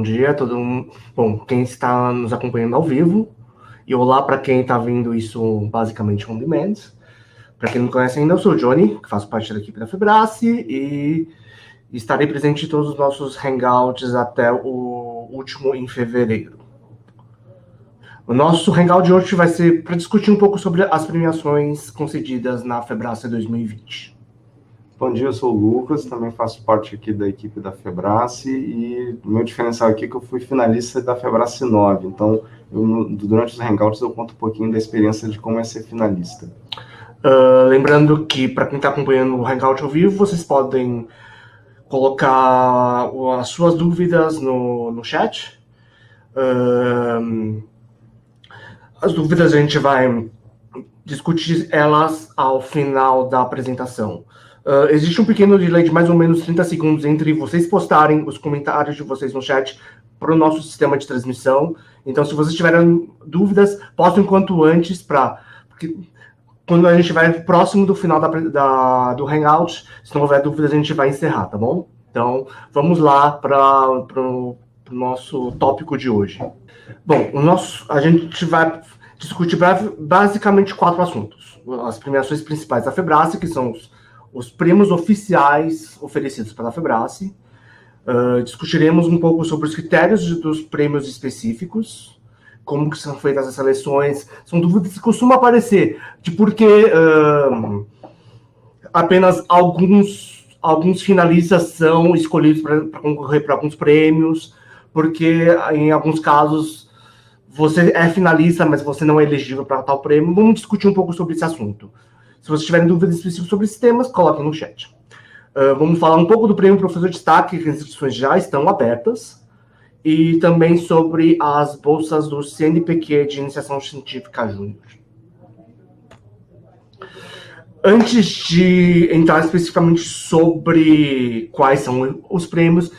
Bom dia, todo mundo. Bom, quem está nos acompanhando ao vivo, e olá para quem está vendo isso basicamente on demand. Para quem não me conhece ainda, eu sou o Johnny, que faço parte da equipe da Febrace, e estarei presente em todos os nossos hangouts até o último em fevereiro. O nosso hangout de hoje vai ser para discutir um pouco sobre as premiações concedidas na Febrace 2020. Bom dia, eu sou o Lucas, também faço parte aqui da equipe da Febrace e o meu diferencial aqui é que eu fui finalista da Febrace 9, então durante os hangouts eu conto um pouquinho da experiência de como é ser finalista. Lembrando que para quem está acompanhando o hangout ao vivo, vocês podem colocar as suas dúvidas no chat. As dúvidas a gente vai discutir elas ao final da apresentação. Existe um pequeno delay de mais ou menos 30 segundos entre vocês postarem os comentários de vocês no chat para o nosso sistema de transmissão. Então, se vocês tiverem dúvidas, postem quanto antes, porque quando a gente estiver próximo do final do Hangout, se não houver dúvidas, a gente vai encerrar, tá bom? Então, vamos lá para o nosso tópico de hoje. Bom, a gente vai discutir basicamente 4 assuntos. As premiações principais da Febrace, que são os prêmios oficiais oferecidos pela Febrace. Discutiremos um pouco sobre os critérios dos prêmios específicos, como que são feitas as seleções. São dúvidas que costumam aparecer, de por que apenas alguns finalistas são escolhidos para concorrer para alguns prêmios, porque em alguns casos você é finalista, mas você não é elegível para tal prêmio. Vamos discutir um pouco sobre esse assunto. Se vocês tiverem dúvidas específicas sobre esses temas, coloquem no chat. Vamos falar um pouco do Prêmio Professor de Destaque, que as inscrições já estão abertas, e também sobre as bolsas do CNPq de Iniciação Científica Júnior. Antes de entrar especificamente sobre quais são os prêmios,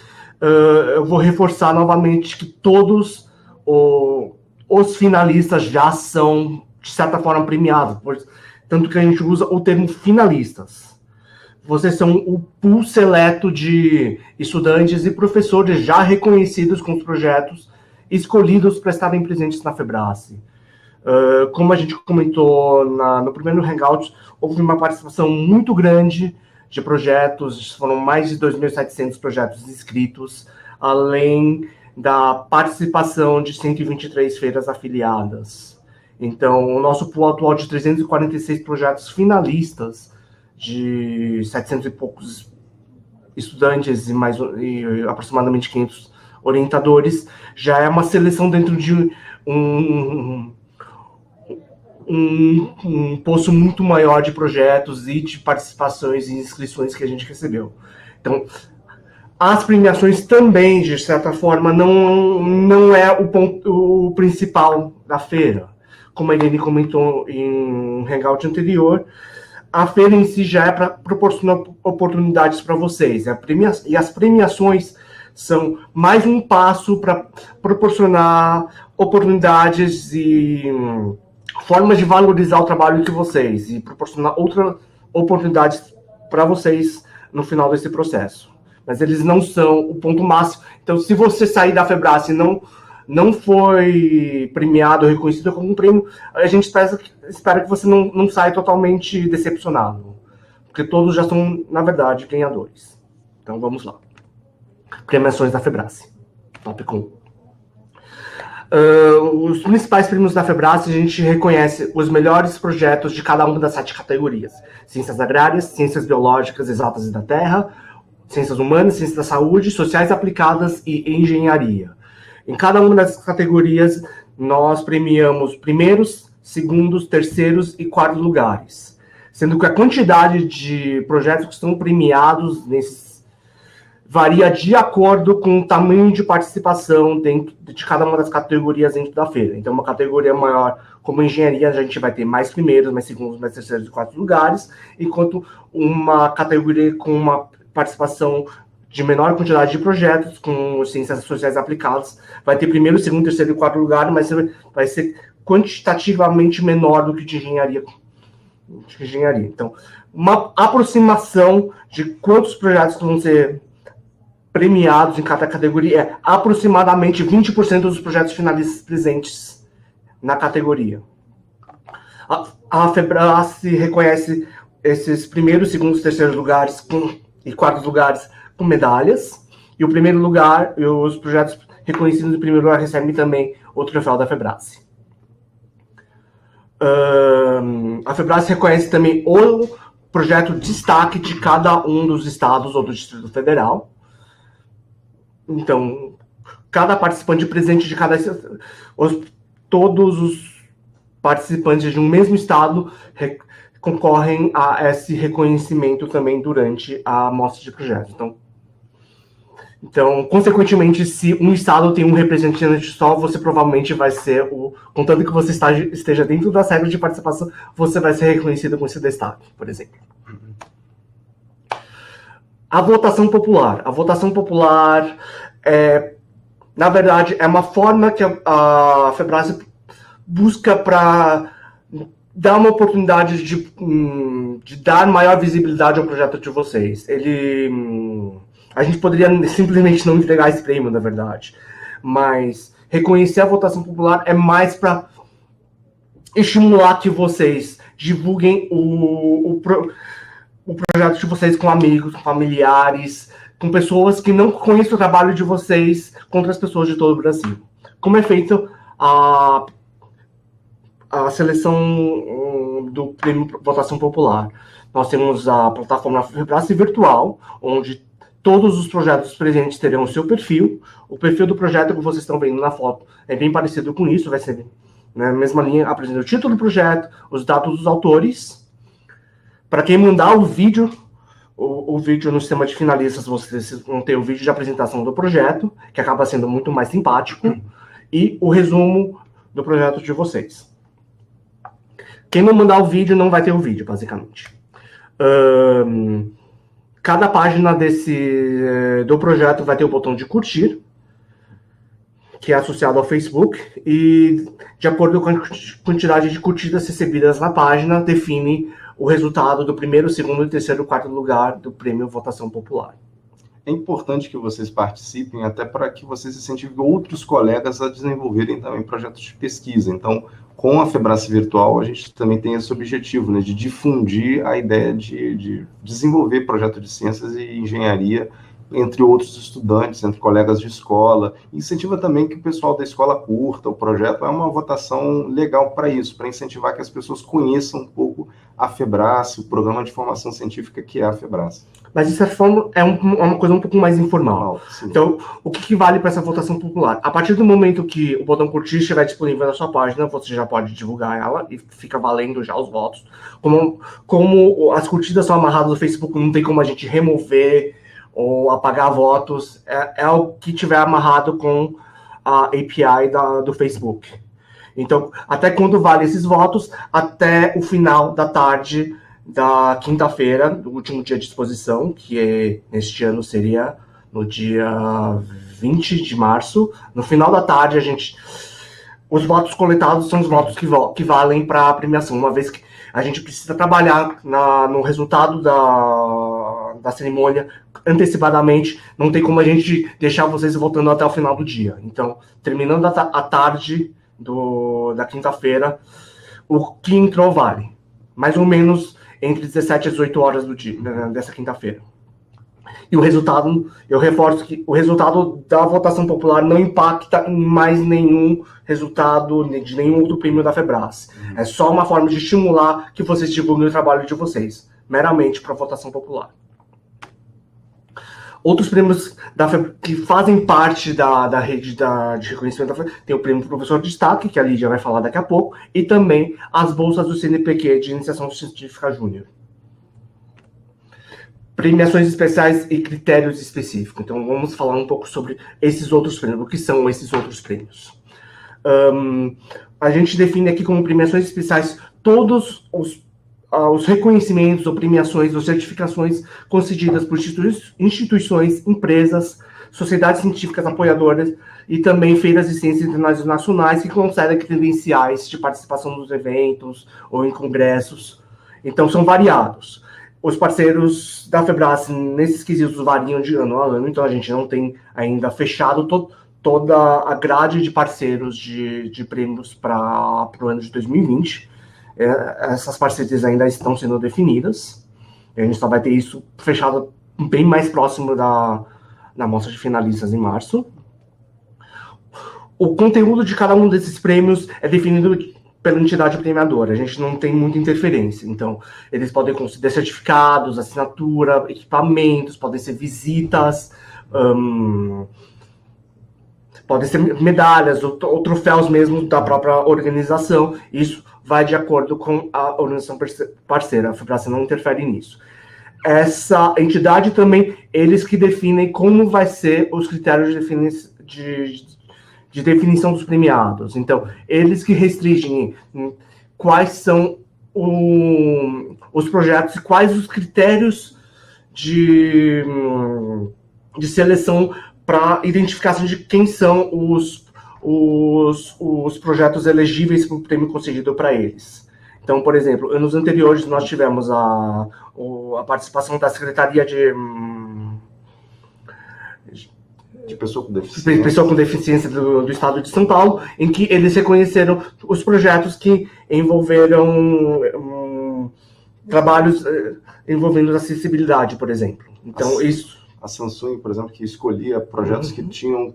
eu vou reforçar novamente que todos os finalistas já são, de certa forma, premiados, tanto que a gente usa o termo finalistas. Vocês são o pool seleto de estudantes e professores já reconhecidos com os projetos escolhidos para estarem presentes na Febrace. Como a gente comentou no primeiro Hangout, houve uma participação muito grande de projetos, foram mais de 2.700 projetos inscritos, além da participação de 123 feiras afiliadas. Então, o nosso pool atual de 346 projetos finalistas, de 700 e poucos estudantes e aproximadamente 500 orientadores, já é uma seleção dentro de um poço muito maior de projetos e de participações e inscrições que a gente recebeu. Então, as premiações também, de certa forma, não é o principal da feira. Como a Irene comentou em um hangout anterior, a feira em si já é para proporcionar oportunidades para vocês. E as premiações são mais um passo para proporcionar oportunidades e formas de valorizar o trabalho de vocês e proporcionar outras oportunidades para vocês no final desse processo. Mas eles não são o ponto máximo. Então, se você sair da Febrace e não foi premiado ou reconhecido como um prêmio, a gente espera que você não saia totalmente decepcionado. Porque todos já são, na verdade, ganhadores. Então, vamos lá. Premiações da Febrace. Tópico 1. Os principais prêmios da Febrace, a gente reconhece os melhores projetos de cada uma das 7 categorias. Ciências agrárias, ciências biológicas, exatas e da terra, ciências humanas, ciências da saúde, sociais aplicadas e engenharia. Em cada uma das categorias, nós premiamos primeiros, segundos, terceiros e quartos lugares. Sendo que a quantidade de projetos que estão premiados varia de acordo com o tamanho de participação dentro de cada uma das categorias dentro da feira. Então, uma categoria maior, como engenharia, a gente vai ter mais primeiros, mais segundos, mais terceiros e quartos lugares, enquanto uma categoria com uma participação de menor quantidade de projetos, com ciências sociais aplicadas, vai ter primeiro, segundo, terceiro e quarto lugar, mas vai ser quantitativamente menor do que de engenharia. Então, uma aproximação de quantos projetos vão ser premiados em cada categoria é aproximadamente 20% dos projetos finalistas presentes na categoria. A FEBRASE reconhece esses primeiros, segundos, terceiros lugares e quartos lugares com medalhas, e o primeiro lugar, e os projetos reconhecidos em primeiro lugar recebem também o troféu da FEBRASE. A FEBRASE reconhece também o projeto destaque de cada um dos estados ou do Distrito Federal. Então, cada participante presente de cada estado, todos os participantes de um mesmo estado concorrem a esse reconhecimento também durante a mostra de projeto. Então, consequentemente, se um estado tem um representante só, você provavelmente vai ser contanto que você esteja dentro das regras de participação, você vai ser reconhecido com esse destaque, por exemplo. A votação popular. A votação popular, na verdade, é uma forma que a FEBRASE busca para dar uma oportunidade de dar maior visibilidade ao projeto de vocês. A gente poderia simplesmente não entregar esse prêmio, na verdade, mas reconhecer a votação popular é mais para estimular que vocês divulguem o projeto de vocês com amigos, com familiares, com pessoas que não conhecem o trabalho de vocês, com outras pessoas de todo o Brasil. Como é feito a seleção do prêmio Votação Popular? Nós temos a plataforma FEBRASE Virtual, onde todos os projetos presentes terão o seu perfil. O perfil do projeto que vocês estão vendo na foto é bem parecido com isso, vai ser na mesma linha, apresenta o título do projeto, os dados dos autores. Para quem mandar o vídeo no sistema de finalistas, vocês vão ter o vídeo de apresentação do projeto, que acaba sendo muito mais simpático, e o resumo do projeto de vocês. Quem não mandar o vídeo não vai ter o vídeo, basicamente. Cada página do projeto vai ter o botão de curtir, que é associado ao Facebook, e de acordo com a quantidade de curtidas recebidas na página, define o resultado do primeiro, segundo, terceiro e quarto lugar do prêmio Votação Popular. É importante que vocês participem, até para que vocês incentivem outros colegas a desenvolverem também projetos de pesquisa. Então, com a FEBRASE Virtual, a gente também tem esse objetivo, né, de difundir a ideia de desenvolver projeto de ciências e engenharia entre outros estudantes, entre colegas de escola. Incentiva também que o pessoal da escola curta o projeto. É uma votação legal para isso, para incentivar que as pessoas conheçam um pouco a FEBRASE, o programa de formação científica que é a FEBRASE. Mas, de certa forma, é uma coisa um pouco mais informal. Então, o que vale para essa votação popular? A partir do momento que o botão curtir estiver disponível na sua página, você já pode divulgar ela e fica valendo já os votos. Como as curtidas são amarradas no Facebook, não tem como a gente remover ou apagar votos, é o que tiver amarrado com a API do Facebook. Então, até quando vale esses votos? Até o final da tarde da quinta-feira, do último dia de exposição, que neste ano seria no dia 20 de março. No final da tarde, os votos coletados são os votos que valem para a premiação, uma vez que a gente precisa trabalhar no resultado da cerimônia antecipadamente, não tem como a gente deixar vocês votando até o final do dia. Então, terminando a tarde da quinta-feira, o que entrou vale. Mais ou menos entre 17 e 18 horas dessa quinta-feira. E o resultado, eu reforço que o resultado da votação popular não impacta em mais nenhum resultado de nenhum outro prêmio da FEBRASE. É só uma forma de estimular que vocês divulguem o trabalho de vocês, meramente para a votação popular. Outros prêmios que fazem parte da rede de reconhecimento da FEBRASE, tem o prêmio Professor de Destaque, que a Lídia vai falar daqui a pouco, e também as bolsas do CNPq de Iniciação Científica Júnior. Premiações especiais e critérios específicos. Então, vamos falar um pouco sobre esses outros prêmios. O que são esses outros prêmios? A gente define aqui como premiações especiais todos os reconhecimentos ou premiações ou certificações concedidas por instituições, empresas, sociedades científicas apoiadoras e também feiras de ciências internacionais que concedem credenciais de participação nos eventos ou em congressos. Então, são variados. os parceiros da Febrace nesses quesitos variam de ano a ano, então a gente não tem ainda fechado toda a grade de parceiros de prêmios para o ano de 2020. Essas parcerias ainda estão sendo definidas. A gente só vai ter isso fechado bem mais próximo da mostra de finalistas em março. O conteúdo de cada um desses prêmios é definido pela entidade premiadora. A gente não tem muita interferência. Então, eles podem conceder certificados, assinatura, equipamentos, podem ser visitas, podem ser medalhas ou troféus mesmo da própria organização. Isso vai de acordo com a organização parceira. A Febrace não interfere nisso. Essa entidade também, eles que definem como vai ser os critérios de definição dos premiados. Então, eles que restringem quais são os projetos e quais os critérios de seleção para identificação de quem são os projetos elegíveis para o prêmio concedido para eles. Então, por exemplo, anos anteriores nós tivemos a participação da Secretaria de pessoa com deficiência do Estado de São Paulo, em que eles reconheceram os projetos que envolveram trabalhos envolvendo acessibilidade, por exemplo. Então, a Samsung, por exemplo, que escolhia projetos que tinham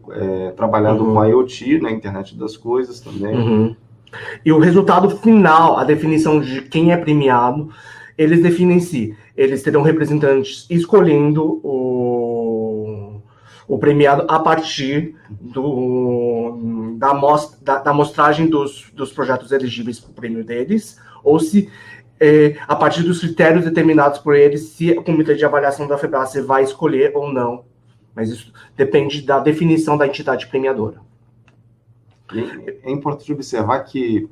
trabalhado com IoT, na internet das coisas também. E o resultado final, a definição de quem é premiado, eles definem si. Eles terão representantes escolhendo o premiado a partir da amostragem dos projetos elegíveis para o prêmio deles, ou se a partir dos critérios determinados por eles, se o comitê de avaliação da Febrace vai escolher ou não. Mas isso depende da definição da entidade premiadora. É importante observar que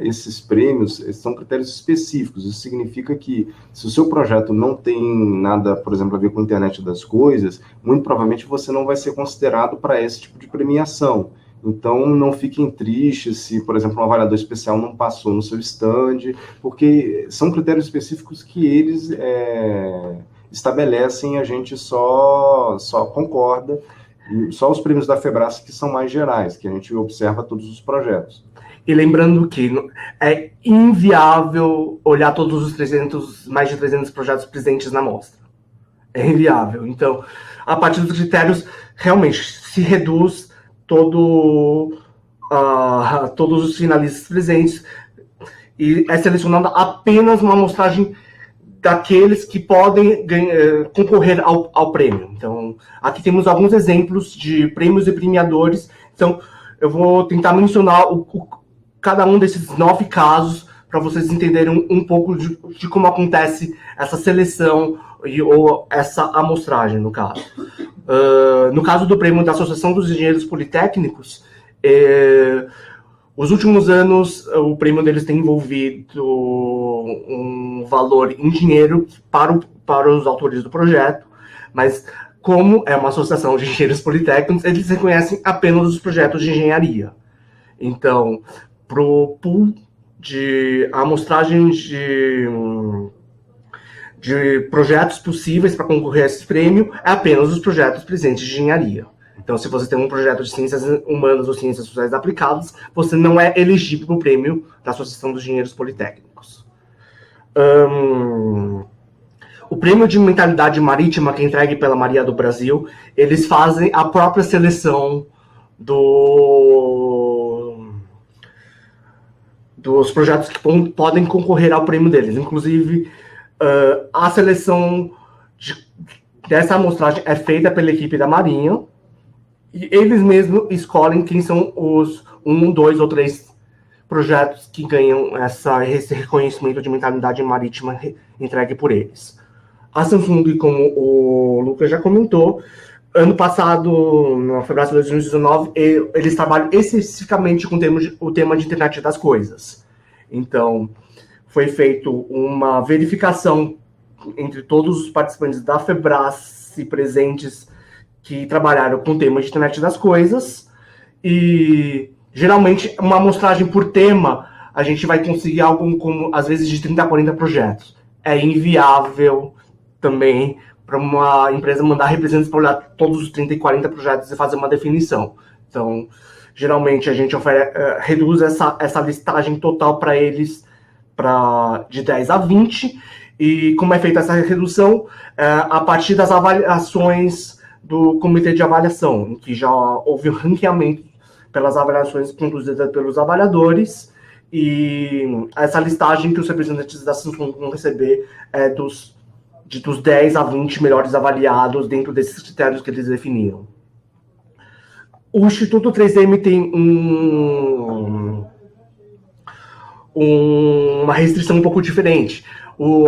esses prêmios são critérios específicos. Isso significa que, se o seu projeto não tem nada, por exemplo, a ver com a internet das coisas, muito provavelmente você não vai ser considerado para esse tipo de premiação. Então, não fiquem tristes se, por exemplo, um avaliador especial não passou no seu stand, porque são critérios específicos que eles estabelecem, a gente só concorda. Só os prêmios da Febrace que são mais gerais, que a gente observa todos os projetos. E lembrando que é inviável olhar todos os mais de 300 projetos presentes na mostra. É inviável. Então, a partir dos critérios, realmente, se reduz todos os finalistas presentes e é selecionada apenas uma amostragem daqueles que podem concorrer ao prêmio. Então, aqui temos alguns exemplos de prêmios e premiadores. Então, eu vou tentar mencionar cada um desses 9 casos para vocês entenderem um pouco de como acontece essa seleção ou essa amostragem, no caso. No caso do prêmio da Associação dos Engenheiros Politécnicos, os últimos anos, o prêmio deles tem envolvido um valor em dinheiro para os autores do projeto, mas como é uma associação de engenheiros politécnicos, eles reconhecem apenas os projetos de engenharia. Então, para o pool de amostragem de projetos possíveis para concorrer a esse prêmio, é apenas os projetos presentes de engenharia. Então, se você tem um projeto de ciências humanas ou ciências sociais aplicadas, você não é elegível para o prêmio da Associação dos Engenheiros Politécnicos. O prêmio de mentalidade marítima, que é entregue pela Marinha do Brasil, eles fazem a própria seleção dos projetos que podem concorrer ao prêmio deles. Inclusive, a seleção dessa amostragem é feita pela equipe da Marinha, e eles mesmos escolhem quem são os 1, 2 ou 3 projetos que ganham esse reconhecimento de mentalidade marítima entregue por eles. A Samsung, como o Lucas já comentou, ano passado, na Febrace 2019, eles trabalham especificamente com o tema de internet das coisas. Então, foi feita uma verificação entre todos os participantes da Febrace presentes que trabalharam com o tema de internet das coisas, e geralmente uma amostragem por tema, a gente vai conseguir algo como, às vezes, de 30 a 40 projetos. é inviável também para uma empresa mandar representantes para olhar todos os 30 e 40 projetos e fazer uma definição. Então, geralmente a gente reduz essa listagem total para eles de 10 a 20, e como é feita essa redução? A partir das avaliações do comitê de avaliação, em que já houve um ranqueamento pelas avaliações conduzidas pelos avaliadores, e essa listagem que os representantes da Samsung vão receber é dos 10 a 20 melhores avaliados dentro desses critérios que eles definiram. O Instituto 3M tem uma restrição um pouco diferente.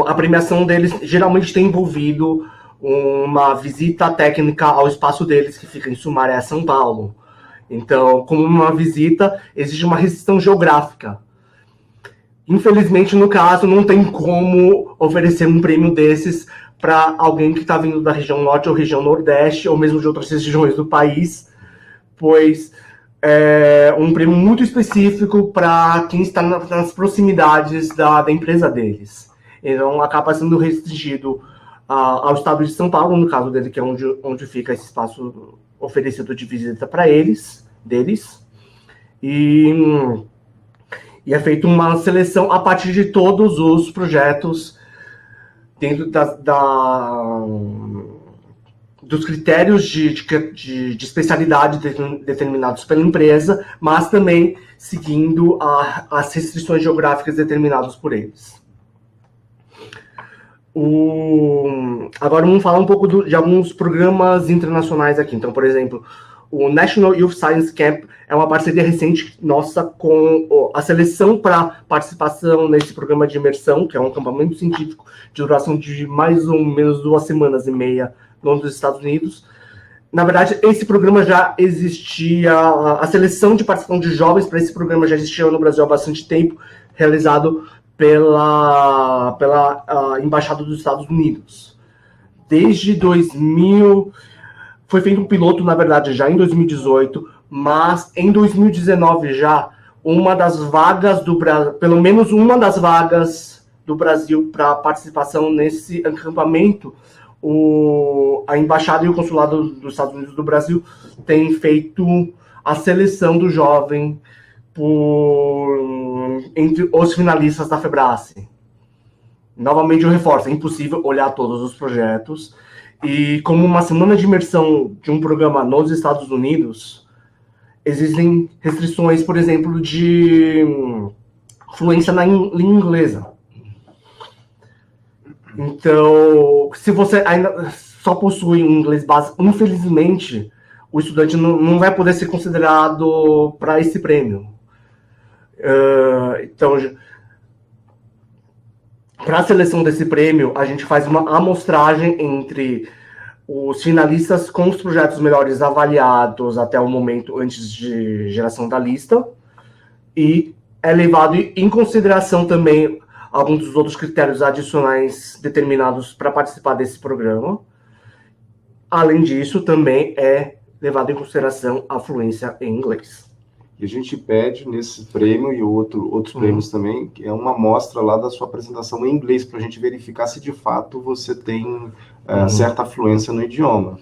A premiação deles geralmente tem envolvido uma visita técnica ao espaço deles, que fica em Sumaré, São Paulo. Então, como uma visita, exige uma restrição geográfica. Infelizmente, no caso, não tem como oferecer um prêmio desses para alguém que está vindo da região norte ou região nordeste, ou mesmo de outras regiões do país, pois é um prêmio muito específico para quem está nas proximidades da empresa deles. Então, acaba sendo restringido ao estado de São Paulo, no caso dele, que é onde fica esse espaço oferecido de visita para deles. E é feita uma seleção a partir de todos os projetos dentro dos critérios de especialidade determinados pela empresa, mas também seguindo as restrições geográficas determinadas por eles. Agora vamos falar um pouco de alguns programas internacionais aqui. Então, por exemplo, o National Youth Science Camp é uma parceria recente nossa com a seleção para participação nesse programa de imersão, que é um acampamento científico de duração de mais ou menos 2 semanas e meia nos Estados Unidos. Na verdade, esse programa já existia, a seleção de participação de jovens para esse programa já existia no Brasil há bastante tempo, realizado pela Embaixada dos Estados Unidos. Desde 2000, foi feito um piloto, na verdade, já em 2018, mas em 2019 já, pelo menos uma das vagas do Brasil para participação nesse acampamento, a Embaixada e o Consulado dos Estados Unidos do Brasil têm feito a seleção do jovem entre os finalistas da FEBRASE. Novamente eu reforço, é impossível olhar todos os projetos, e como uma semana de imersão de um programa nos Estados Unidos, existem restrições, por exemplo, de fluência na língua inglesa. Então, se você ainda só possui um inglês básico, infelizmente, o estudante não vai poder ser considerado para esse prêmio. Então, para a seleção desse prêmio, a gente faz uma amostragem entre os finalistas com os projetos melhores avaliados até o momento antes de geração da lista, e é levado em consideração também alguns dos outros critérios adicionais determinados para participar desse programa. Além disso, também é levado em consideração a fluência em inglês. E a gente pede nesse prêmio e outros prêmios também, que é uma amostra lá da sua apresentação em inglês, para a gente verificar se de fato você tem certa fluência no idioma.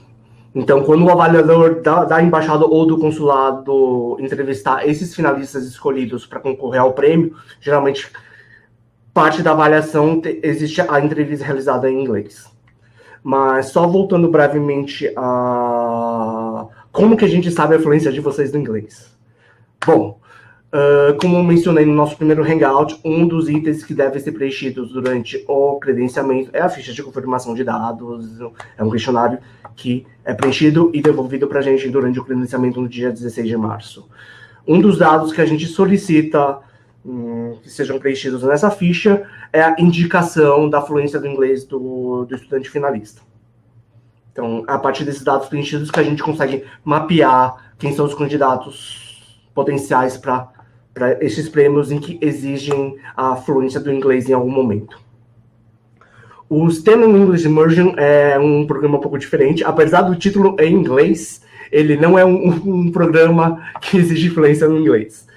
Então, quando o avaliador da embaixada ou do consulado entrevistar esses finalistas escolhidos para concorrer ao prêmio, geralmente parte da avaliação existe a entrevista realizada em inglês. Mas só voltando brevemente a como que a gente sabe a fluência de vocês no inglês. Bom, como eu mencionei no nosso primeiro Hangout, um dos itens que devem ser preenchidos durante o credenciamento é a ficha de confirmação de dados. É um questionário que é preenchido e devolvido para a gente durante o credenciamento no dia 16 de março. Um dos dados que a gente solicita que sejam preenchidos nessa ficha é a indicação da fluência do inglês do estudante finalista. Então, a partir desses dados preenchidos que a gente consegue mapear quem são os candidatos potenciais para esses prêmios em que exigem a fluência do inglês em algum momento. O STEM English Immersion é um programa um pouco diferente. Apesar do título em inglês, ele não é um programa que exige fluência no inglês.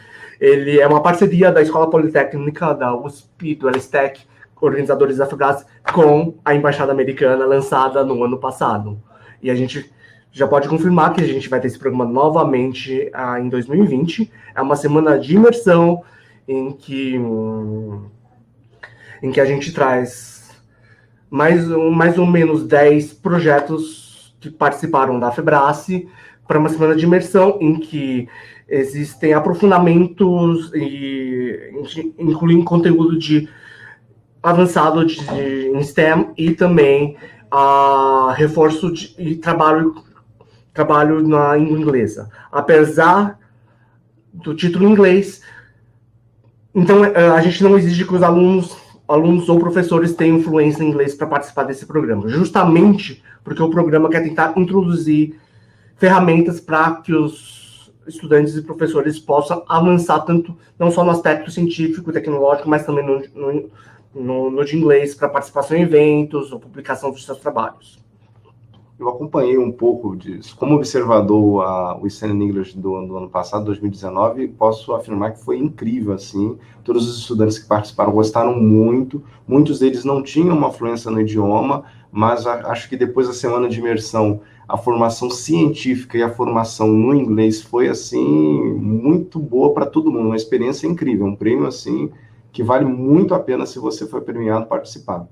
Ele é uma parceria da Escola Politécnica, da USP, do LSTEC, organizadores da FEBRASE com a Embaixada Americana, lançada no ano passado. E a gente já pode confirmar que a gente vai ter esse programa novamente em 2020. É uma semana de imersão em que a gente traz mais ou menos 10 projetos que participaram da FEBRASE para uma semana de imersão em que existem aprofundamentos e incluem conteúdo de avançado em STEM e também reforço e trabalho na língua inglesa. Apesar do título em inglês, então a gente não exige que os alunos ou professores tenham fluência em inglês para participar desse programa, justamente porque o programa quer tentar introduzir ferramentas para que os estudantes e professores possam avançar tanto, não só no aspecto científico e tecnológico, mas também no de inglês, para participação em eventos ou publicação dos seus trabalhos. Eu acompanhei um pouco disso. Como observador o Stand English do ano passado, 2019, posso afirmar que foi incrível, assim. Todos os estudantes que participaram gostaram muito. Muitos deles não tinham uma fluência no idioma, mas acho que depois da semana de imersão, a formação científica e a formação no inglês foi, assim, muito boa para todo mundo. Uma experiência incrível, um prêmio, assim, que vale muito a pena se você foi premiado participar.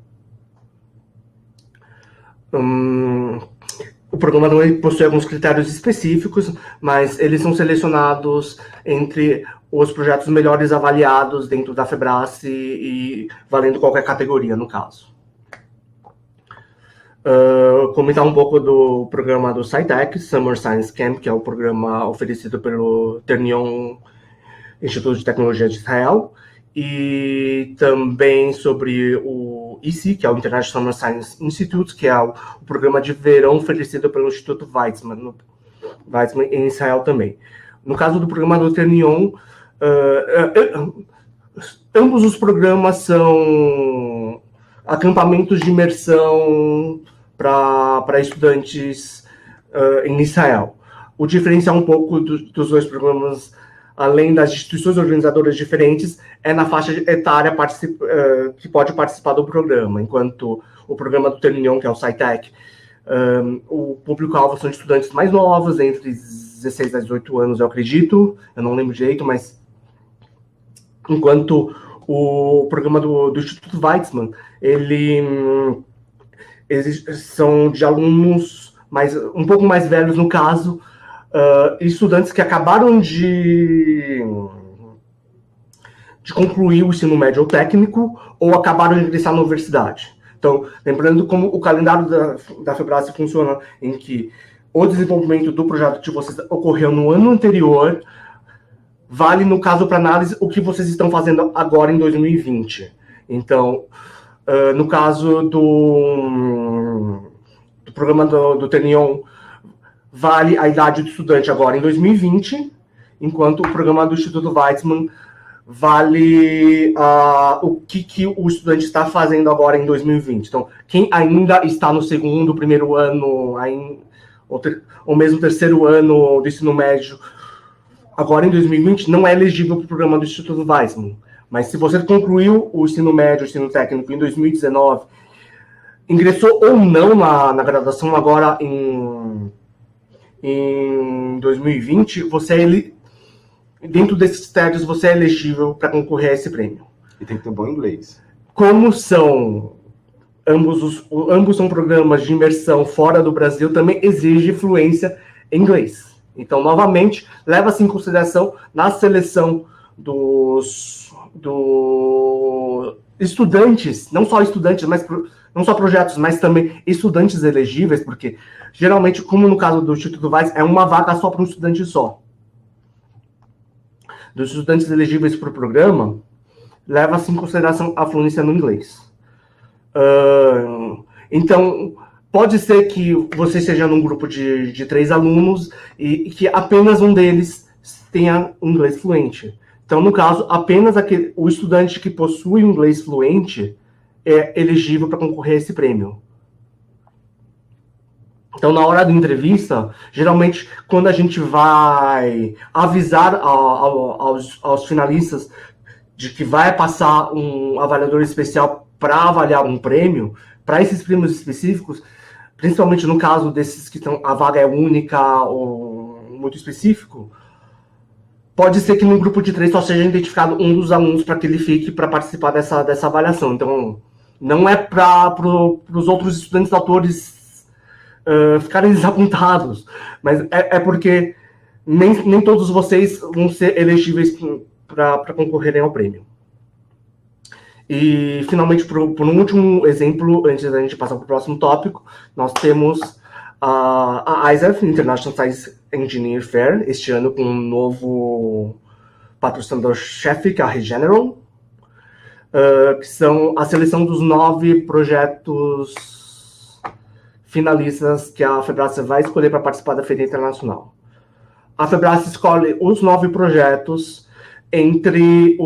O programa não possui alguns critérios específicos, mas eles são selecionados entre os projetos melhores avaliados dentro da FEBRASE e valendo qualquer categoria, no caso. Comentar um pouco do programa do SciTech, Summer Science Camp, que é o programa oferecido pelo Ternion Instituto de Tecnologia de Israel, e também sobre o IC, que é o International Summer Science Institute, que é o programa de verão oferecido pelo Instituto Weizmann em Israel também. No caso do programa do Ternion, ambos os programas são acampamentos de imersão para estudantes em Israel. O diferencial um pouco dos dois programas, além das instituições organizadoras diferentes, é na faixa etária que pode participar do programa, enquanto o programa do Ternion, que é o SciTech, o público-alvo são estudantes mais novos, entre 16 a 18 anos, eu acredito, eu não lembro direito, mas enquanto o programa do Instituto Weizmann, eles são de alunos um pouco mais velhos, no caso, estudantes que acabaram de concluir o ensino médio ou técnico ou acabaram de ingressar na universidade. Então, lembrando como o calendário da FEBRASE funciona, em que o desenvolvimento do projeto de vocês ocorreu no ano anterior, vale, no caso, para análise, o que vocês estão fazendo agora em 2020. Então, no caso do programa do Ternion, vale a idade do estudante agora em 2020, enquanto o programa do Instituto Weizmann vale o que o estudante está fazendo agora em 2020. Então, quem ainda está no segundo, primeiro ano, ou mesmo terceiro ano do ensino médio, agora em 2020, não é elegível para o programa do Instituto Weizmann. Mas se você concluiu o ensino médio, o ensino técnico em 2019, ingressou ou não na graduação agora em 2020, dentro desses critérios, você é elegível para concorrer a esse prêmio. E tem que ter bom inglês. Como são ambos são programas de imersão fora do Brasil, também exige fluência em inglês. Então, novamente, leva-se em consideração na seleção dos estudantes, não só estudantes, mas não só projetos, mas também estudantes elegíveis, porque geralmente, como no caso do Instituto Weizmann, é uma vaga só para um estudante só. Dos estudantes elegíveis para o programa, leva-se em consideração a fluência no inglês. Então, pode ser que você seja num grupo de 3 alunos e que apenas um deles tenha um inglês fluente. Então, no caso, apenas o estudante que possui um inglês fluente é elegível para concorrer a esse prêmio. Então, na hora da entrevista, geralmente, quando a gente vai avisar aos finalistas de que vai passar um avaliador especial para avaliar um prêmio, para esses prêmios específicos, principalmente no caso desses que a vaga é única ou muito específico, pode ser que no grupo de 3 só seja identificado um dos alunos para que ele fique para participar dessa avaliação. Então, não é para os outros estudantes autores ficarem desapontados, mas é porque nem todos vocês vão ser elegíveis para concorrerem ao prêmio. E, finalmente, por um último exemplo, antes da gente passar para o próximo tópico, nós temos a ISEF, International Science Engineer Fair, este ano com um novo patrocinador-chefe, que é a Regeneron, que são a seleção dos 9 projetos finalistas que a Febrace vai escolher para participar da Feira Internacional. A Febrace escolhe os 9 projetos entre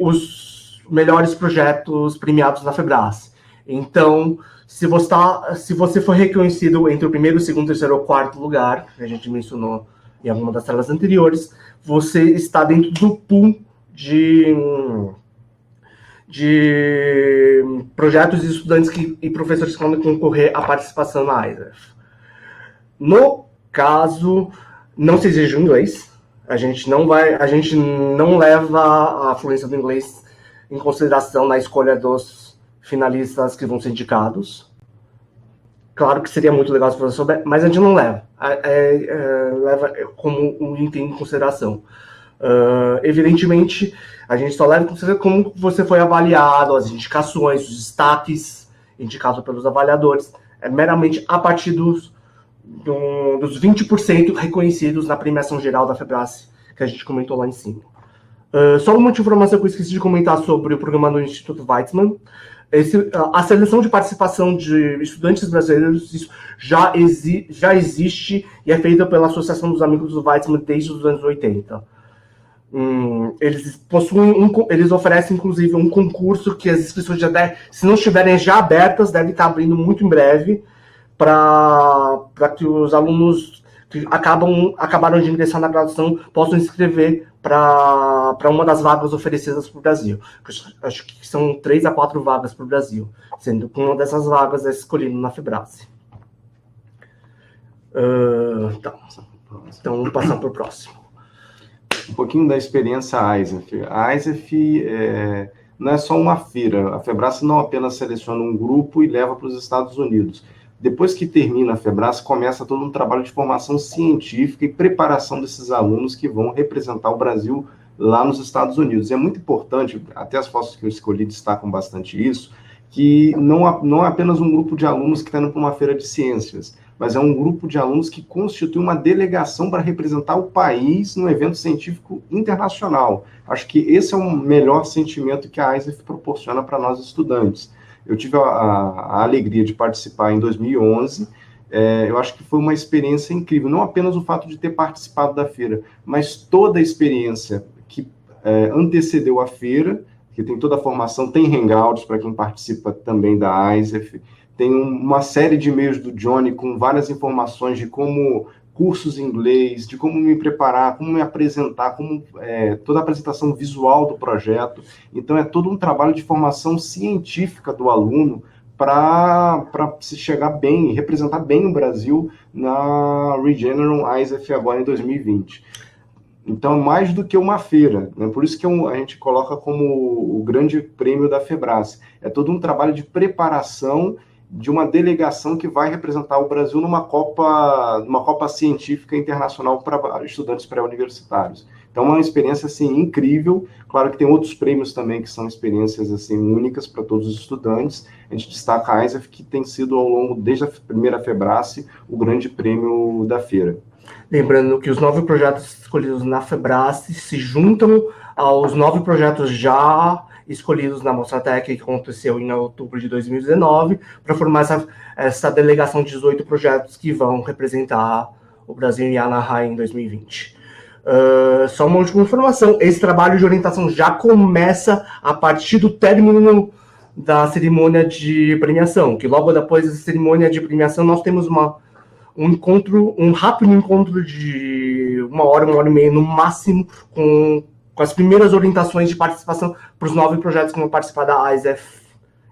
os melhores projetos premiados na Febrace. Então, se você for reconhecido entre o primeiro, segundo, terceiro ou quarto lugar, que a gente mencionou em alguma das telas anteriores, você está dentro do pool de projetos e estudantes e professores que vão concorrer à participação na ISEF. No caso, não se exige o inglês. A gente não leva a fluência do inglês em consideração na escolha dos finalistas que vão ser indicados. Claro que seria muito legal se você souber, mas a gente não leva. Leva como um item em consideração. Evidentemente, a gente só leva em consideração como você foi avaliado, as indicações, os destaques indicados pelos avaliadores. É meramente a partir dos 20% reconhecidos na premiação geral da Febrace, que a gente comentou lá em cima. Só uma informação que eu esqueci de comentar sobre o programa do Instituto Weizmann. A seleção de participação de estudantes brasileiros já existe e é feita pela Associação dos Amigos do Weizmann desde os anos 80. Eles oferecem, inclusive, um concurso que as inscrições se não estiverem já abertas, devem estar abrindo muito em breve, para que os alunos que acabaram de ingressar na graduação possam inscrever para uma das vagas oferecidas para o Brasil. Acho que são 3 a 4 vagas para o Brasil, sendo que uma dessas vagas é escolhida na Febrace. Então, vamos passar para o próximo. Um pouquinho da experiência ISEF. A ISEF não é só uma feira. A Febrace não apenas seleciona um grupo e leva para os Estados Unidos. Depois que termina a Febrace, começa todo um trabalho de formação científica e preparação desses alunos que vão representar o Brasil lá nos Estados Unidos. E é muito importante, até as fotos que eu escolhi destacam bastante isso, que não é apenas um grupo de alunos que está indo para uma feira de ciências, mas é um grupo de alunos que constitui uma delegação para representar o país no evento científico internacional. Acho que esse é o melhor sentimento que a ISEF proporciona para nós estudantes. Eu tive a alegria de participar em 2011, eu acho que foi uma experiência incrível, não apenas o fato de ter participado da feira, mas toda a experiência que antecedeu a feira, que tem toda a formação, tem hangouts para quem participa também da ISEF, tem uma série de e-mails do Johnny com várias informações de como cursos em inglês, de como me preparar, como me apresentar, toda a apresentação visual do projeto. Então, é todo um trabalho de formação científica do aluno para se chegar bem e representar bem o Brasil na Regeneron ISEF agora em 2020. Então, mais do que uma feira, né? Por isso que a gente coloca como o grande prêmio da Febrace. É todo um trabalho de preparação de uma delegação que vai representar o Brasil numa Copa Científica Internacional para estudantes pré-universitários. Então, é uma experiência, assim, incrível. Claro que tem outros prêmios também que são experiências, assim, únicas para todos os estudantes. A gente destaca a ISEF, que tem sido, ao longo, desde a primeira Febrace, o grande prêmio da feira. Lembrando que os 9 projetos escolhidos na Febrace se juntam aos 9 projetos já escolhidos na Mostratec, que aconteceu em outubro de 2019, para formar essa delegação de 18 projetos que vão representar o Brasil em Anaheim em 2020. Só uma última informação, esse trabalho de orientação já começa a partir do término da cerimônia de premiação, que logo depois da cerimônia de premiação nós temos um rápido encontro de 1 hora, 1 hora e meia no máximo, com com as primeiras orientações de participação para os 9 projetos que vão participar da AISEF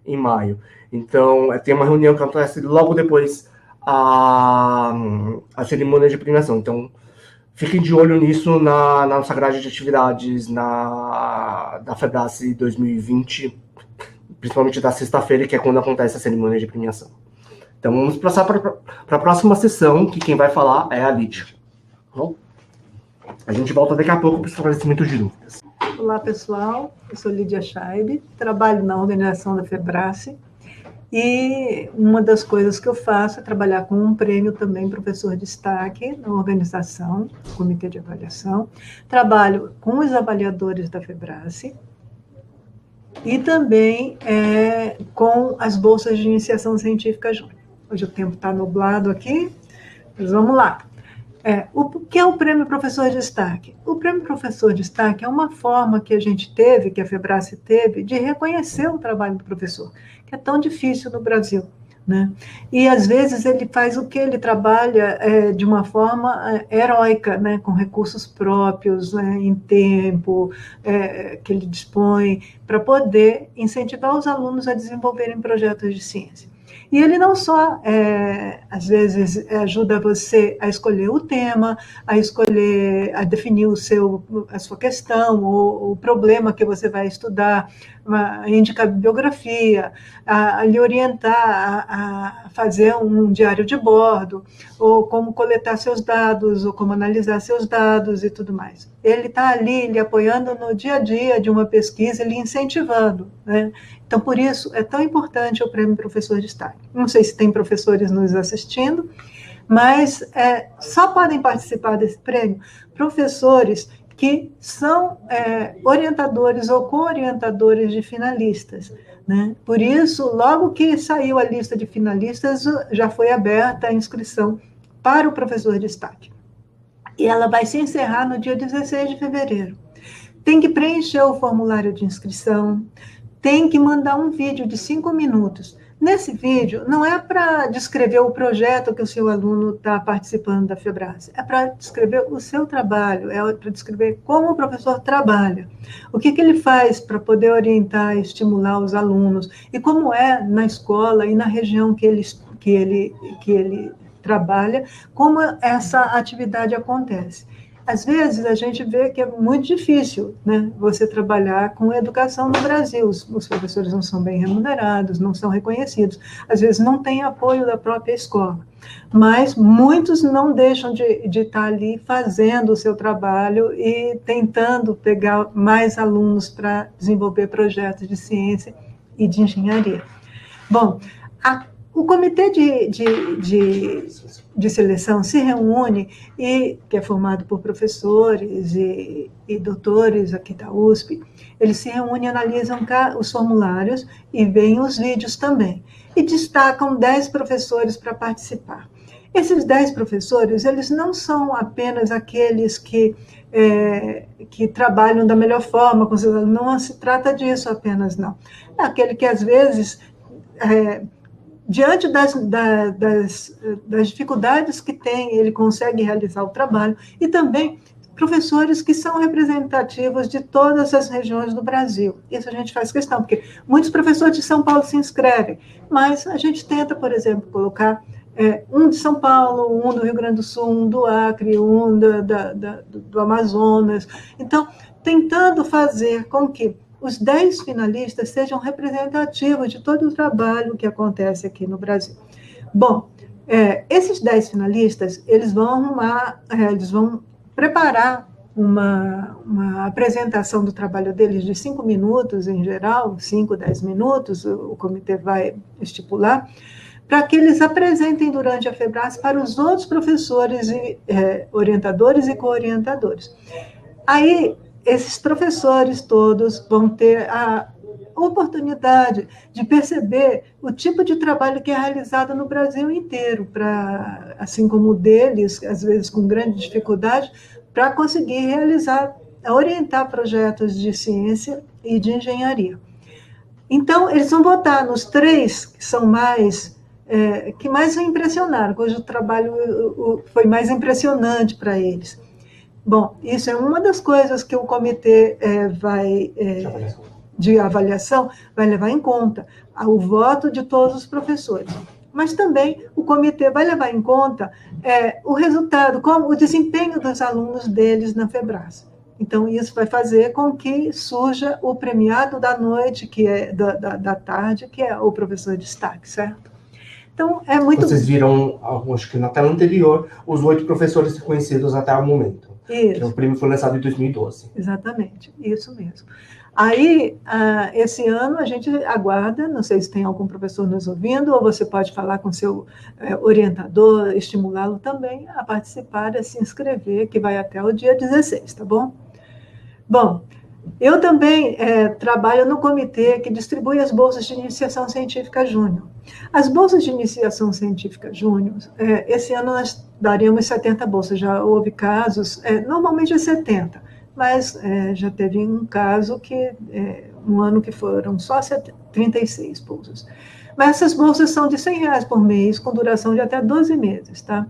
em maio. Então, tem uma reunião que acontece logo depois a cerimônia de premiação. Então, fiquem de olho nisso na nossa grade de atividades da FEBRASE 2020, principalmente da sexta-feira, que é quando acontece a cerimônia de premiação. Então, vamos passar para a próxima sessão, que quem vai falar é a Lídia. Bom, a gente volta daqui a pouco para o esclarecimento de dúvidas. Olá, pessoal. Eu sou Lídia Scheib, trabalho na organização da FEBRASE e uma das coisas que eu faço é trabalhar com um prêmio também professor de destaque na organização, comitê de avaliação. Trabalho com os avaliadores da FEBRASE e também com as bolsas de iniciação científica júnior. Hoje o tempo está nublado aqui, mas vamos lá. O que é o Prêmio Professor de Destaque? O Prêmio Professor de Destaque é uma forma que a gente teve, que a FEBRASE teve, de reconhecer o trabalho do professor, que é tão difícil no Brasil, né? E, às vezes, ele faz o que ele trabalha de uma forma heróica, né? Com recursos próprios, né? Em tempo, que ele dispõe, para poder incentivar os alunos a desenvolverem projetos de ciência. E ele não só, às vezes, ajuda você a escolher o tema, a definir a sua questão, ou o problema que você vai estudar, indica a bibliografia, a lhe orientar a fazer um diário de bordo, ou como coletar seus dados, ou como analisar seus dados e tudo mais. Ele está ali lhe apoiando no dia a dia de uma pesquisa, lhe incentivando, né? Então, por isso, é tão importante o Prêmio Professor de Destaque. Não sei se tem professores nos assistindo, mas só podem participar desse prêmio professores que são orientadores ou co-orientadores de finalistas, né? Por isso, logo que saiu a lista de finalistas, já foi aberta a inscrição para o professor de destaque. E ela vai se encerrar no dia 16 de fevereiro. Tem que preencher o formulário de inscrição, tem que mandar um vídeo de 5 minutos. Nesse vídeo, não é para descrever o projeto que o seu aluno está participando da FEBRASE, é para descrever o seu trabalho, é para descrever como o professor trabalha, o que ele faz para poder orientar e estimular os alunos, e como é na escola e na região que ele trabalha, como essa atividade acontece. Às vezes, a gente vê que é muito difícil, né, você trabalhar com educação no Brasil. Os professores não são bem remunerados, não são reconhecidos. Às vezes, não tem apoio da própria escola. Mas muitos não deixam de estar ali fazendo o seu trabalho e tentando pegar mais alunos para desenvolver projetos de ciência e de engenharia. Bom, o comitê de seleção se reúne, que é formado por professores e doutores aqui da USP, eles se reúnem, analisam os formulários e veem os vídeos também, e destacam 10 professores para participar. Esses 10 professores, eles não são apenas aqueles que trabalham da melhor forma, não se trata disso apenas, não. É aquele que, às vezes, diante das dificuldades que tem, ele consegue realizar o trabalho, e também professores que são representativos de todas as regiões do Brasil. Isso a gente faz questão, porque muitos professores de São Paulo se inscrevem, mas a gente tenta, por exemplo, colocar um de São Paulo, um do Rio Grande do Sul, um do Acre, um do Amazonas. Então, tentando fazer com que os 10 finalistas sejam representativos de todo o trabalho que acontece aqui no Brasil. Bom, esses 10 finalistas, eles vão preparar uma apresentação do trabalho deles de 5 minutos, em geral, 5, 10 minutos, o comitê vai estipular, para que eles apresentem durante a FEBRASE para os outros professores, orientadores e co-orientadores. Aí, esses professores todos vão ter a oportunidade de perceber o tipo de trabalho que é realizado no Brasil inteiro, assim como o deles, às vezes com grande dificuldade, para conseguir orientar projetos de ciência e de engenharia. Então, eles vão votar nos 3 que são que mais impressionaram, cujo trabalho foi mais impressionante para eles. Bom, isso é uma das coisas que o comitê de avaliação vai levar em conta, o voto de todos os professores. Mas também o comitê vai levar em conta o resultado, como o desempenho dos alunos deles na FEBRASE. Então, isso vai fazer com que surja o premiado da noite, que é da tarde, que é o professor de destaque, certo? Então, é muito... Vocês viram, acho que na tela anterior, os 8 professores reconhecidos até o momento. Isso. O prêmio foi lançado em 2012. Exatamente, isso mesmo. Aí, esse ano, a gente aguarda, não sei se tem algum professor nos ouvindo, ou você pode falar com seu orientador, estimulá-lo também a participar, a se inscrever, que vai até o dia 16, tá bom? Bom, eu também trabalho no comitê que distribui as bolsas de iniciação científica júnior. As bolsas de iniciação científica júnior, esse ano nós daríamos 70 bolsas, já houve casos, normalmente é 70, mas já teve um caso que, um ano que foram só 36 bolsas. Mas essas bolsas são de R$100 por mês, com duração de até 12 meses, tá?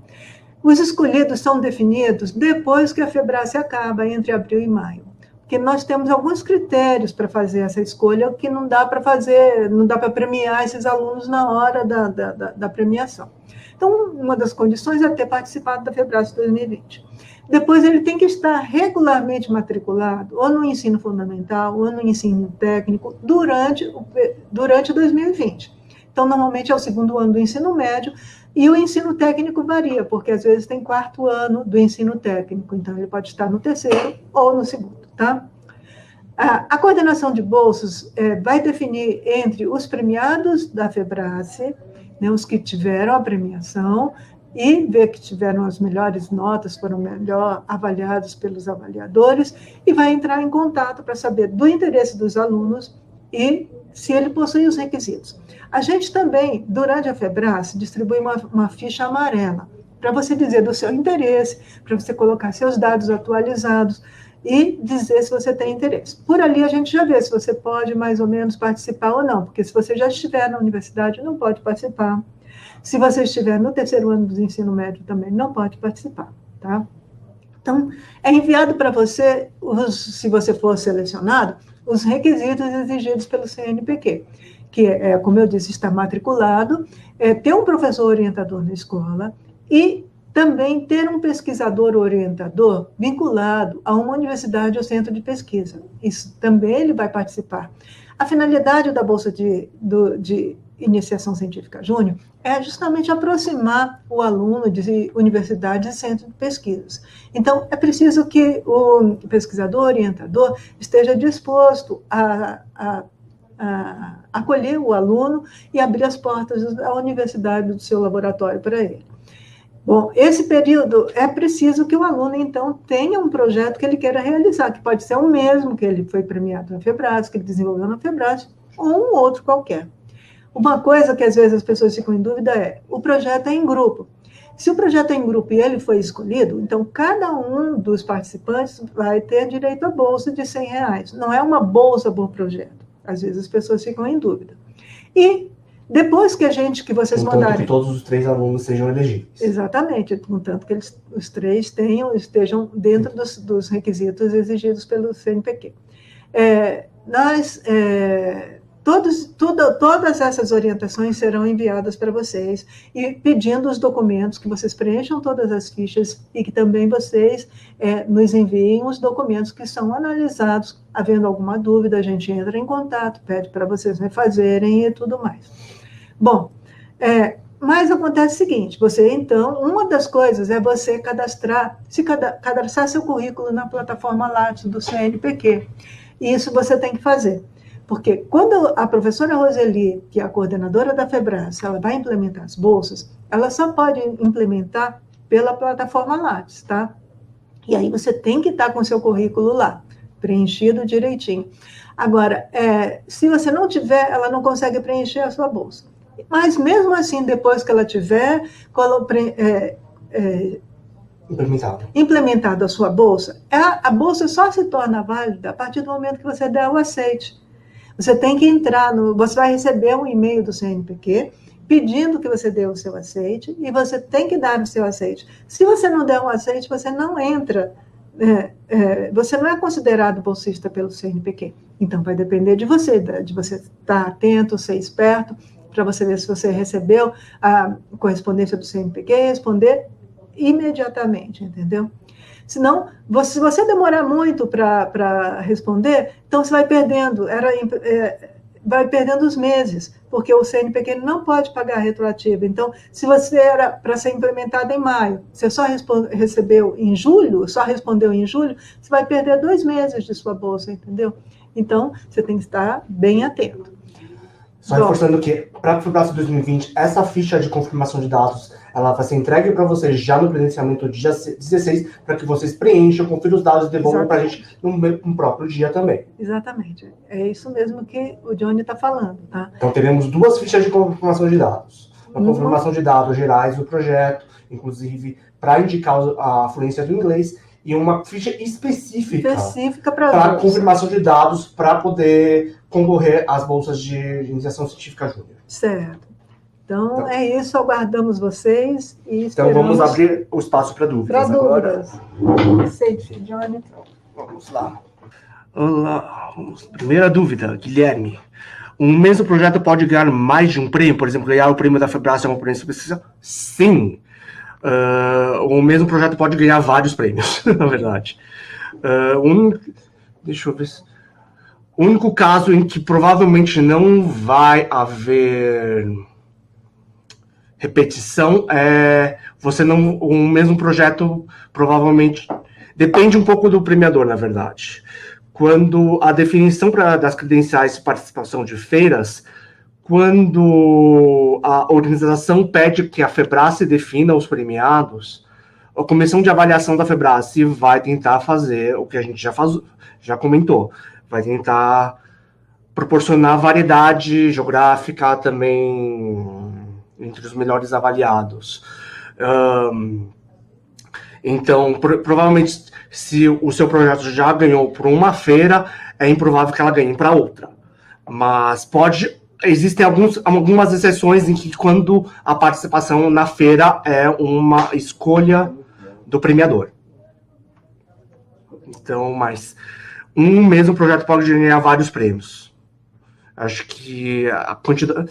Os escolhidos são definidos depois que a FEBRASE acaba, entre abril e maio. Porque nós temos alguns critérios para fazer essa escolha que não dá para fazer, não dá para premiar esses alunos na hora da premiação. Então, uma das condições é ter participado da FEBRASE 2020. Depois, ele tem que estar regularmente matriculado, ou no ensino fundamental, ou no ensino técnico, durante 2020. Então, normalmente é o segundo ano do ensino médio, e o ensino técnico varia, porque às vezes tem 4º ano do ensino técnico, então ele pode estar no 3º ou no 2º, tá? A coordenação de bolsas vai definir entre os premiados da FEBRASE, né, os que tiveram a premiação, e ver que tiveram as melhores notas, foram melhor avaliados pelos avaliadores, e vai entrar em contato para saber do interesse dos alunos e se ele possui os requisitos. A gente também, durante a FEBRASE, distribui uma ficha amarela, para você dizer do seu interesse, para você colocar seus dados atualizados e dizer se você tem interesse. Por ali a gente já vê se você pode mais ou menos participar ou não, porque se você já estiver na universidade, não pode participar. Se você estiver no 3º ano do ensino médio, também não pode participar, tá? Então, é enviado para você, se você for selecionado, os requisitos exigidos pelo CNPq, que é, como eu disse, estar matriculado, ter um professor orientador na escola e também ter um pesquisador orientador vinculado a uma universidade ou centro de pesquisa. Isso também ele vai participar. A finalidade da Bolsa de Iniciação Científica Júnior é justamente aproximar o aluno de universidades e centros de pesquisas. Então, é preciso que o pesquisador orientador esteja disposto a acolher o aluno e abrir as portas da universidade, do seu laboratório para ele. Bom, esse período é preciso que o aluno, então, tenha um projeto que ele queira realizar, que pode ser o mesmo que ele foi premiado na FEBRASE, que ele desenvolveu na FEBRASE, ou um outro qualquer. Uma coisa que às vezes as pessoas ficam em dúvida é, o projeto é em grupo. Se o projeto é em grupo e ele foi escolhido, então cada um dos participantes vai ter direito à bolsa de R$100. Não é uma bolsa por projeto. Às vezes as pessoas ficam em dúvida. E depois que vocês mandarem... Contanto que todos os 3 alunos sejam elegíveis. Exatamente, contanto que os 3 estejam dentro dos requisitos exigidos pelo CNPq. Todas essas orientações serão enviadas para vocês e pedindo os documentos que vocês preencham todas as fichas e que também vocês nos enviem os documentos que são analisados. Havendo alguma dúvida, a gente entra em contato, pede para vocês refazerem e tudo mais. Bom, mas acontece o seguinte, então, uma das coisas é você cadastrar seu currículo na plataforma Lattes do CNPq. E isso você tem que fazer. Porque quando a professora Roseli, que é a coordenadora da FEBRASE, ela vai implementar as bolsas, ela só pode implementar pela plataforma Lattes, tá? E aí você tem que estar com o seu currículo lá, preenchido direitinho. Agora, se você não tiver, ela não consegue preencher a sua bolsa. Mas mesmo assim, depois que ela tiver implementado a sua bolsa, a bolsa só se torna válida a partir do momento que você der o aceite. Você tem que entrar você vai receber um e-mail do CNPq pedindo que você dê o seu aceite e você tem que dar o seu aceite. Se você não der um aceite, você não entra você não é considerado bolsista pelo CNPq. Então, vai depender de você estar atento, ser esperto, para você ver se você recebeu a correspondência do CNPq, responder imediatamente, entendeu? Senão, se você demorar muito para responder, então você vai perdendo, vai perdendo os meses, porque o CNPq não pode pagar retroativo. Então, se você era para ser implementado em maio, você só recebeu em julho, só respondeu em julho, você vai perder 2 meses de sua bolsa, entendeu? Então, você tem que estar bem atento. Só reforçando que, para o FEBRASE 2020, essa ficha de confirmação de dados, ela vai ser entregue para vocês já no credenciamento do dia 16, para que vocês preencham, confiram os dados e devolvam para a gente no próprio dia também. Exatamente. É isso mesmo que o Johnny está falando, tá? Então, teremos 2 fichas de confirmação de dados. Uma confirmação de dados gerais do projeto, inclusive para indicar a fluência do inglês, e uma ficha específica para confirmação de dados para poder concorrer às bolsas de iniciação científica júnior. Certo. Então, é isso, aguardamos vocês e esperamos... Então, vamos abrir o espaço para dúvidas agora. Aceite, Johnny. Vamos lá. Olá. Primeira dúvida, Guilherme. Um mesmo projeto pode ganhar mais de um prêmio? Por exemplo, ganhar o prêmio da FEBRASE é um prêmio especial? Sim. O mesmo projeto pode ganhar vários prêmios, na verdade. Deixa eu ver. O único caso em que provavelmente não vai haver repetição é o mesmo projeto provavelmente depende um pouco do premiador, na verdade. Quando a definição das credenciais de participação de feiras, quando a organização pede que a FEBRASE defina os premiados, a comissão de avaliação da FEBRASE vai tentar fazer o que a gente já comentou, vai tentar proporcionar variedade geográfica também entre os melhores avaliados. Então, provavelmente, se o seu projeto já ganhou por uma feira, é improvável que ela ganhe para outra. Mas existem algumas exceções em que quando a participação na feira é uma escolha do premiador. Então, mas um mesmo projeto pode ganhar vários prêmios. Acho que a quantidade...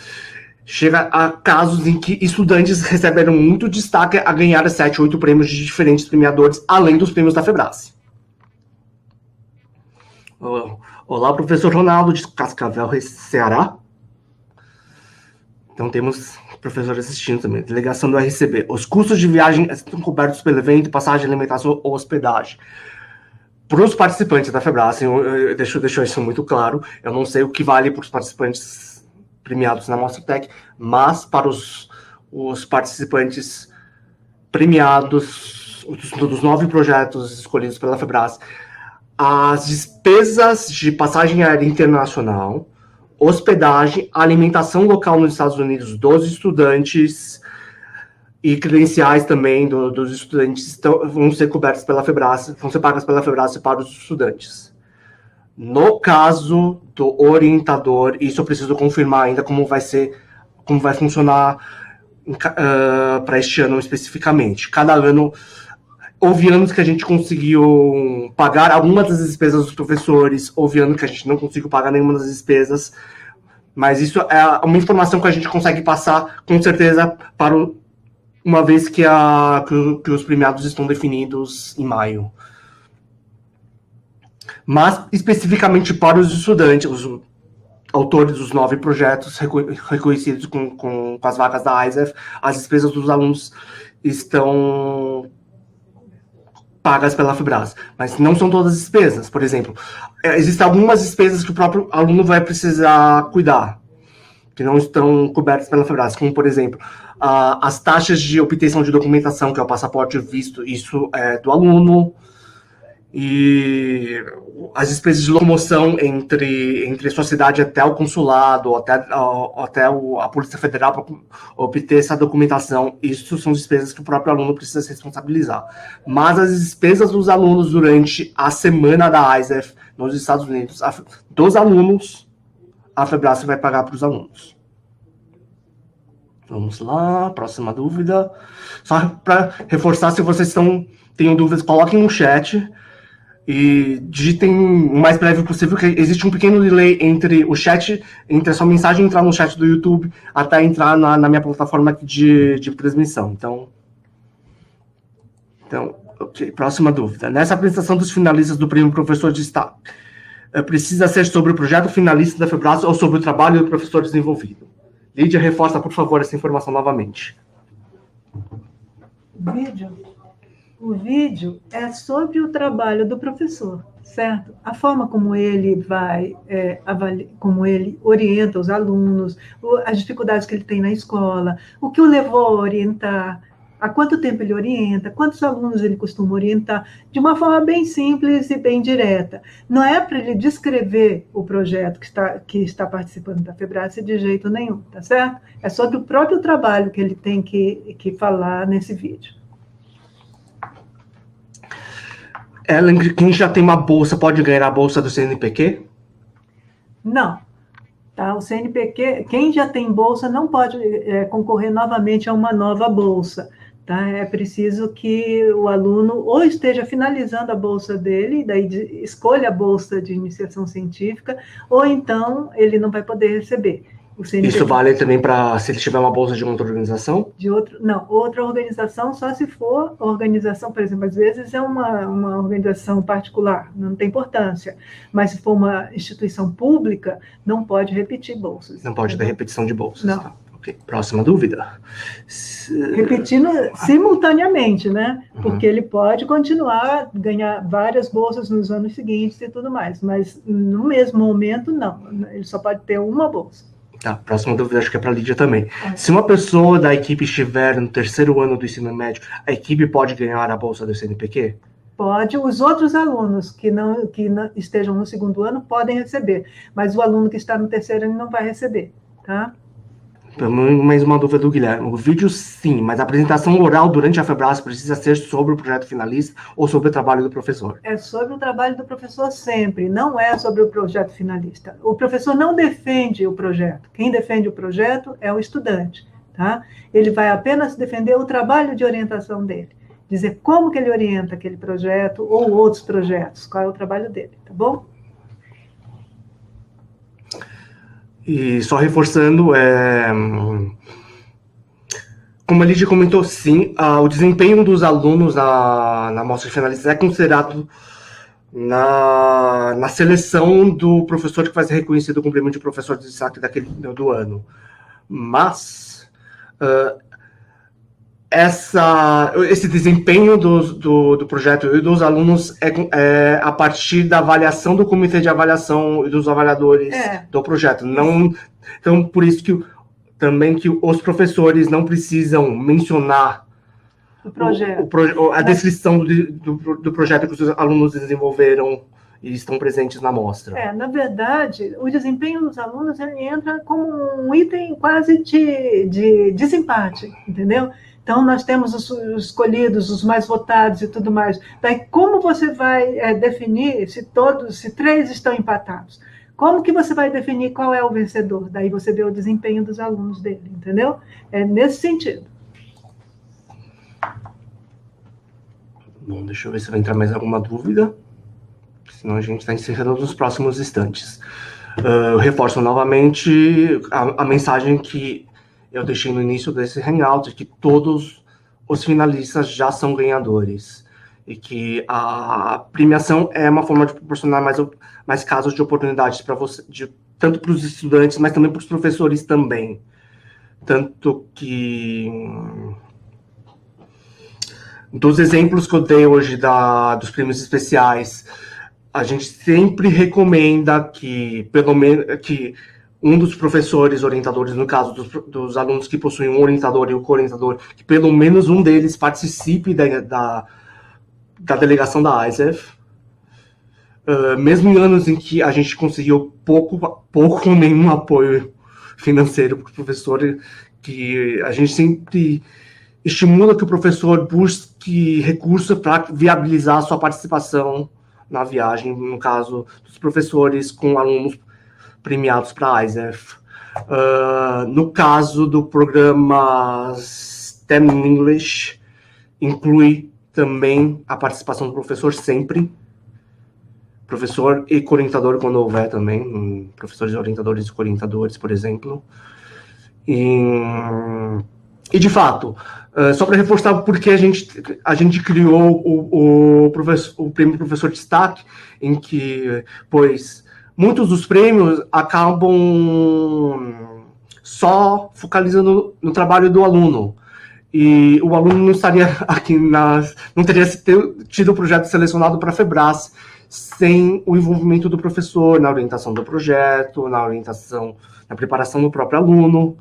Chega a casos em que estudantes receberam muito destaque a ganhar 7, 8 prêmios de diferentes premiadores, além dos prêmios da FEBRASE. Olá, professor Ronaldo, de Cascavel, Ceará. Então, temos professores assistindo também. Delegação do RCB. Os custos de viagem estão cobertos pelo evento, passagem, alimentação ou hospedagem. Para os participantes da FEBRASE, deixo isso muito claro, eu não sei o que vale para os participantes premiados na Mostratec, mas para os participantes premiados dos 9 projetos escolhidos pela FEBRASE, as despesas de passagem aérea internacional, hospedagem, alimentação local nos Estados Unidos dos estudantes e credenciais também dos estudantes vão ser cobertas pela FEBRASE, vão ser pagas pela FEBRASE para os estudantes. No caso do orientador, isso eu preciso confirmar ainda como vai funcionar para este ano especificamente. Cada ano, houve anos que a gente conseguiu pagar algumas das despesas dos professores, houve anos que a gente não conseguiu pagar nenhuma das despesas, mas isso é uma informação que a gente consegue passar com certeza uma vez que os premiados estão definidos em maio. Mas, especificamente para os estudantes, os autores dos 9 projetos reconhecidos com as vagas da ISEF, as despesas dos alunos estão pagas pela FEBRASE. Mas não são todas as despesas. Por exemplo, existem algumas despesas que o próprio aluno vai precisar cuidar, que não estão cobertas pela FEBRASE, como, por exemplo, as taxas de obtenção de documentação, que é o passaporte e o visto, isso é do aluno, e as despesas de locomoção entre sua cidade até o consulado, até a Polícia Federal para obter essa documentação, isso são despesas que o próprio aluno precisa se responsabilizar. Mas as despesas dos alunos durante a semana da ISEF nos Estados Unidos, dos alunos, a FEBRASE vai pagar para os alunos. Vamos lá, próxima dúvida. Só para reforçar, se vocês tenham dúvidas, coloquem no chat. e digitem o mais breve possível, que existe um pequeno delay entre o chat, entre a sua mensagem entrar no chat do YouTube até entrar na minha plataforma aqui de transmissão. Então, ok. Próxima dúvida. Nessa apresentação dos finalistas do Prêmio Professor de Destaque, precisa ser sobre o projeto finalista da FEBRASE ou sobre o trabalho do professor desenvolvido? Lídia, reforça, por favor, essa informação novamente. O vídeo é sobre o trabalho do professor, certo? A forma como ele vai como ele orienta os alunos, as dificuldades que ele tem na escola, o que o levou a orientar, há quanto tempo ele orienta, quantos alunos ele costuma orientar, de uma forma bem simples e bem direta. Não é para ele descrever o projeto que está participando da FEBRASE de jeito nenhum, tá certo? É sobre o próprio trabalho que ele tem que falar nesse vídeo. Ellen, quem já tem uma bolsa pode ganhar a bolsa do CNPq? Não. Tá? O CNPq, quem já tem bolsa não pode concorrer novamente a uma nova bolsa. Tá? É preciso que o aluno ou esteja finalizando a bolsa dele, daí escolha a bolsa de iniciação científica, ou então ele não vai poder receber. Isso vale também para se ele tiver uma bolsa de outra organização? Não, outra organização só se for organização, por exemplo, às vezes é uma organização particular, não tem importância, mas se for uma instituição pública, não pode repetir bolsas. Não pode ter repetição de bolsas. Não. Tá. Okay. Próxima dúvida. Repetindo simultaneamente, né? Porque ele pode continuar a ganhar várias bolsas nos anos seguintes e tudo mais, mas no mesmo momento, não. Ele só pode ter uma bolsa. Tá, próxima dúvida, acho que é para a Lídia também. Se uma pessoa da equipe estiver no terceiro ano do ensino médio, a equipe pode ganhar a bolsa do CNPq? Pode, os outros alunos que não estejam no segundo ano podem receber, mas o aluno que está no terceiro ano não vai receber, tá? Mais uma dúvida do Guilherme. O vídeo, sim, mas a apresentação oral durante a FEBRASE precisa ser sobre o projeto finalista ou sobre o trabalho do professor? É sobre o trabalho do professor sempre, não é sobre o projeto finalista. O professor não defende o projeto. Quem defende o projeto é o estudante, tá? Ele vai apenas defender o trabalho de orientação dele. Dizer como que ele orienta aquele projeto ou outros projetos, qual é o trabalho dele, tá bom? E só reforçando, como a Lídia comentou, sim, o desempenho dos alunos na mostra de finalistas é considerado na seleção do professor que vai ser reconhecido como prêmio de professor de destaque do ano. Mas esse desempenho do projeto e dos alunos é a partir da avaliação do comitê de avaliação e dos avaliadores do projeto. Não, então, por isso que os professores não precisam mencionar o projeto. A descrição do projeto que os alunos desenvolveram e estão presentes na mostra. Na verdade, o desempenho dos alunos ele entra como um item quase de desempate, entendeu? Então, nós temos os escolhidos, os mais votados e tudo mais. Daí, como você vai definir se 3 estão empatados? Como que você vai definir qual é o vencedor? Daí você vê o desempenho dos alunos dele, entendeu? É nesse sentido. Bom, deixa eu ver se vai entrar mais alguma dúvida. Senão a gente está encerrando nos próximos instantes. Eu reforço novamente a mensagem que eu deixei no início desse Hangout, que todos os finalistas já são ganhadores. E que a premiação é uma forma de proporcionar mais casos de oportunidades para você, tanto para os estudantes, mas também para os professores também. Tanto que dos exemplos que eu dei hoje dos prêmios especiais, a gente sempre recomenda que, pelo menos, que um dos professores orientadores, no caso dos alunos que possuem um orientador e um co-orientador, que pelo menos um deles participe da delegação da ISEF, mesmo em anos em que a gente conseguiu pouco ou nenhum apoio financeiro para o professor, que a gente sempre estimula que o professor busque recursos para viabilizar a sua participação na viagem, no caso dos professores com alunos premiados para a ISEF. No caso do programa STEM English, inclui também a participação do professor sempre, professor e orientador quando houver também, professores, orientadores e orientadores, por exemplo. E de fato, só para reforçar porque a gente criou o prêmio Professor Destaque, em que, pois, muitos dos prêmios acabam só focalizando no trabalho do aluno. E o aluno não estaria aqui, não teria tido o projeto selecionado para a FEBRAS sem o envolvimento do professor na orientação do projeto, na preparação do próprio aluno.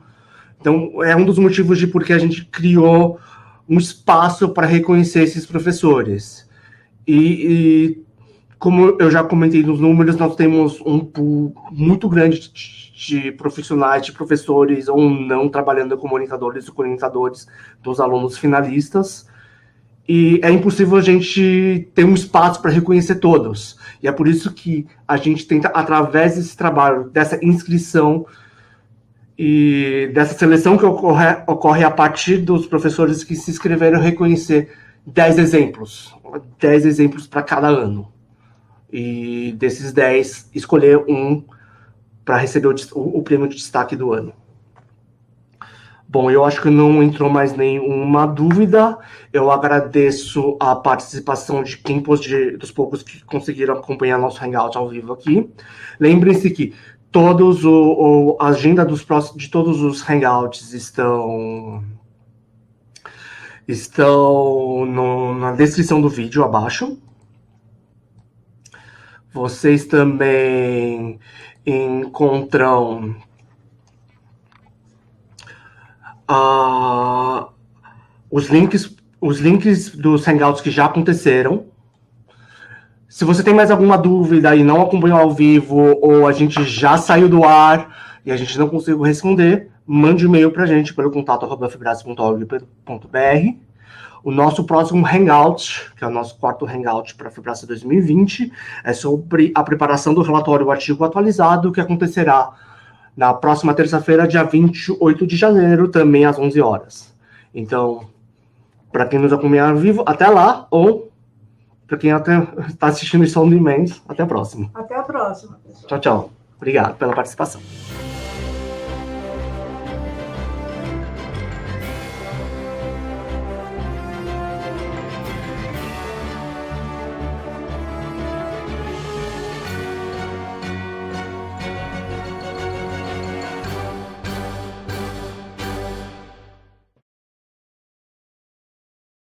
Então, é um dos motivos de por que a gente criou um espaço para reconhecer esses professores. E como eu já comentei nos números, nós temos um pool muito grande de profissionais, de professores ou não trabalhando como orientadores e orientadores dos alunos finalistas. E é impossível a gente ter um espaço para reconhecer todos. E é por isso que a gente tenta, através desse trabalho, dessa inscrição e dessa seleção que ocorre a partir dos professores que se inscreveram, reconhecer 10 exemplos para cada ano. E desses 10, escolher um para receber o prêmio de destaque do ano. Bom, eu acho que não entrou mais nenhuma dúvida. Eu agradeço a participação de quem dos poucos que conseguiram acompanhar nosso Hangout ao vivo aqui. Lembrem-se que a agenda de todos os Hangouts estão na descrição do vídeo abaixo. Vocês também encontram os links dos Hangouts que já aconteceram. Se você tem mais alguma dúvida e não acompanhou ao vivo, ou a gente já saiu do ar e a gente não conseguiu responder, mande um e-mail para a gente pelo contato@febrace.org.br. O nosso próximo Hangout, que é o nosso quarto Hangout para a FEBRACE 2020, é sobre a preparação do relatório do artigo atualizado, que acontecerá na próxima terça-feira, dia 28 de janeiro, também às 11 horas. Então, para quem nos acompanhar ao vivo, até lá, ou para quem está assistindo isso on demand, até a próxima. Até a próxima, pessoal. Tchau, tchau. Obrigado pela participação.